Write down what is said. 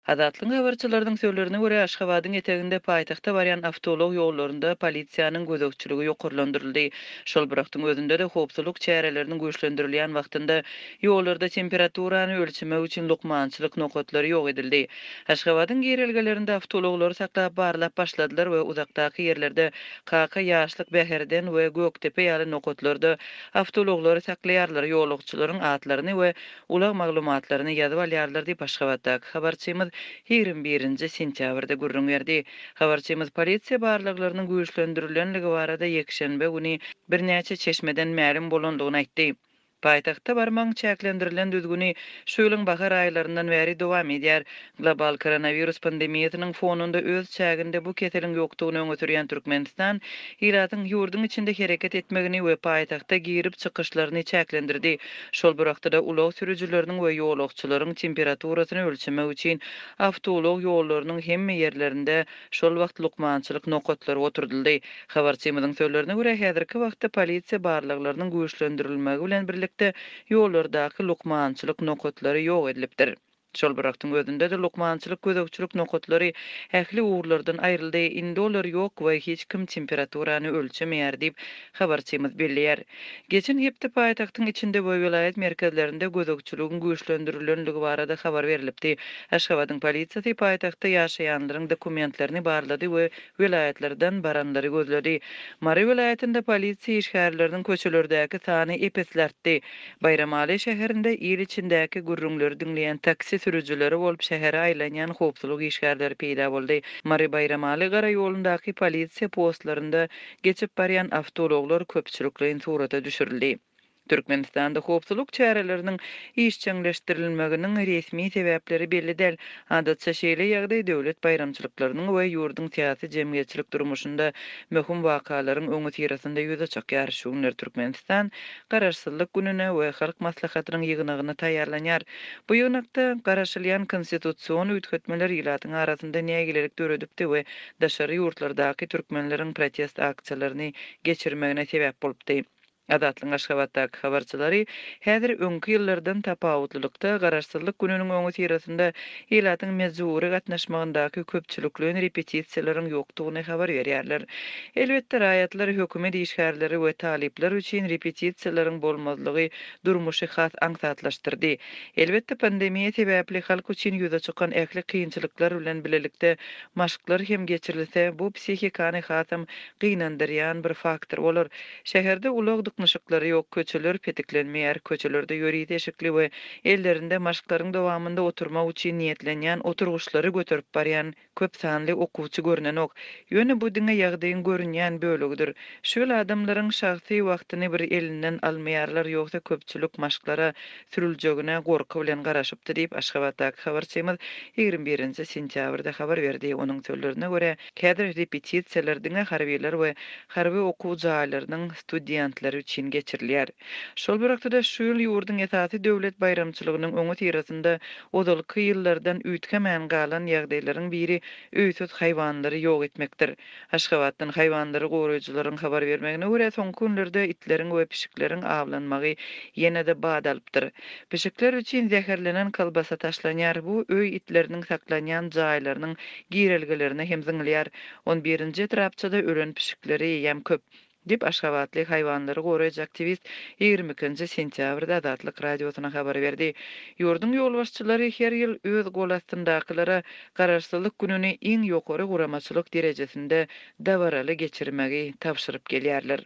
Adatlyň habarçylarynyň söýlerine görä Aşgabatyň eteginde paýtagta barýan awtolog ýollarynda polisiýanyň gözegçiligi ýokurlandyryldy. Şol birakdyň özünde de howpsuzlyk çäreleriniň güýçlendirilýän wagtynda ýollarda temperaturany ölçemek üçin lukmançylyk nokatlary ýok edildi. Aşgabatyň giýrelgelerinde awtologlary saklap barlap başladylar we uzakdaky ýerlerde kaka ýaşlyk bäherden we göktepe ýaly nokatlarda awtologlary saklaýarlar, ýolagçylaryň atlaryny we ulaq maglumatlaryny ýazyp alýarlar diýip Aşgabatdaky habarçymyz 21 sentýabrda gürrüň berdi. Habarçymyz polisiýa barlyklarynyň güýçlendirilýänligi barada ýekşenbe güni birnäçe çeşmeden ma'lum bolandygyny aýtdy. Paýtagtda barmaň çäklendirilen düzgüni şöýleň bahar aýlaryndan bäri dowam edýär. Global koronavirus pandemiýasynyň fonunda öz çäginde bu keseliň ýokdugyny öňe Türkmenistan ýylatyň ýurdun içinde hereket etmegini we paýtagta girip çykyşlaryny çäklendirdi. Şol bir wagtda ulag sürüjileriniň we ýolagçylaryň temperaturasyny ölçemek üçin awtolog ýollarynyň hemme ýerlerinde şol wagt lukmançylyk nokatlary oturdyldy. Habarçymyzyň söýlerine görä häzirki wagtda polisiýa barlyklarynyň güýçlendirilmegi bilen birlikde ýollardaky lukmançylyk nokatlary ýok edilipdir. Şol birakdyň özünde de lukmançylyk gözegçilik nokatlary ähli uğurlardan aýryldy. Indi olar ýok we hiç kim temperaturany ölçemeýär diýip habarçymyz belliýär. Geçen hepde paýtagtyň içinde we vilayet merkezlerinde gözegçiligiň güýçlendirilýänligi barada habar berilipdi. Aşgabatyň polisiýasy paýtagtda ýaşaýanlaryň dokumentlerini barlady we vilayetlerden baranlary gözledi. Mary vilayetinde polisiýa işgärleriniň köçelerdäki sany epeslerdi. Bayramaly şäherinde ýyl içindäki gürrüňleri diňleýän taksi sürüjileri bolup şähere aýlanýan howpsuzlyk işgärleri peýda boldy. Mary Bayramaly gara ýolundaky polisiýa postlarynda geçip barýan awtologlar köpçülikleýin surata düşürildi. Türkmenistanda howpsuzlyk çäreleriniň işçiňleşdirilmeginiň resmi sebäpleri belli däl. Adatça şeýle ýagdaý döwlet bayramçylyklarynyň we ýurdun syýasy jemgyýetçilik durmuşynda möhüm wakalaryň öňe tirasynda ýüze çykýar. Şuňlar Türkmenistan Garaşsyzlyk gününe we halk maslahatynyň ýygynygyna taýýarlanýar. Bu ýynakda garaşylýan konstitusiýon üýtgetmeler ýylatyň arasynda nägilelik döredipdi we daşary ýurtlardaky türkmenleriň protest aksiýalaryny geçirmegine sebäp bolupdy. Adatlyň Aşgabatdaky habarçylary häzir öňki ýyllardan tapawutlylykda garaşsyzlyk gününiň öňe tirasynda ýylatyň mezuri gatnaşmagyndaky köpçüliklerin repetisiýalaryň ýokdugyny habar berýärler. Elbetde raýatlar hökümet işgärleri we talipler üçin repetisiýalaryň bolmazlygy durmuşy has aňsatlaşdyrdy. Elbetde pandemiýa sebäpli halk üçin ýüze çykan ähli kynçylyklar bilen bilelikde maşyklar hem geçirilse bu psihikany hasam gynandyrýan bir faktor bolar. Şäherde ulag dıkmışıkları yok, köçeler petiklenmeýär, köçelerde ýöri teşikli we ellerinde maşyklaryň dowamında oturma üçin niýetlenýän oturguşlary götürüp barýan köp sanly okuwçy görnen ok. Ýöne bu diňe ýagdaýyň görünýän bölegidir. Şol adamlaryň şahsy wagtyny bir elinden almaýarlar ýoksa köpçülik maşyklara sürüljegine gorky bilen garaşypdy diýip Aşgabatdaky habarçymyz 21 sentýabrda habar berdi. Onuň söýlerine görä, häzir repetisiýalar diňe harbiýler we harby okuw jaýlarynyň studentlary üçin geçirilýär. Şol bir wagtda şu ýyl ýurdun esasy döwlet bayramçylygynyň öňe tirasynda ozalky ýyllardan üýtgemän galan ýagdaýlaryň biri öýsüz haýwanlary ýok etmekdir. Aşgabatdan haýwanlary goraýjylaryň habar bermegine görä soňky günlerde itleriň we pişikleriň awlanmagy ýene-de bad alypdyr. Pişikler üçin zäherlenen kalbasa taşlanýar. Bu öý itleriniň saklanýan jaýlarynyň giýrelgelerine hem ziňilýär. 11-nji trapçada ölen pişikleri ýem köp. Dip Aşgabatly haýwanlary goraýjy aktivist 22 sentýabrda Adatlyk radiosyna habar berdi. Ýurdun ýolbaşçylary her ýyl öz gol astyndakylara garaşsyzlyk gününi iň ýokary guramaçylyk derejesinde dabaraly geçirmegi tapşyryp gelýärler.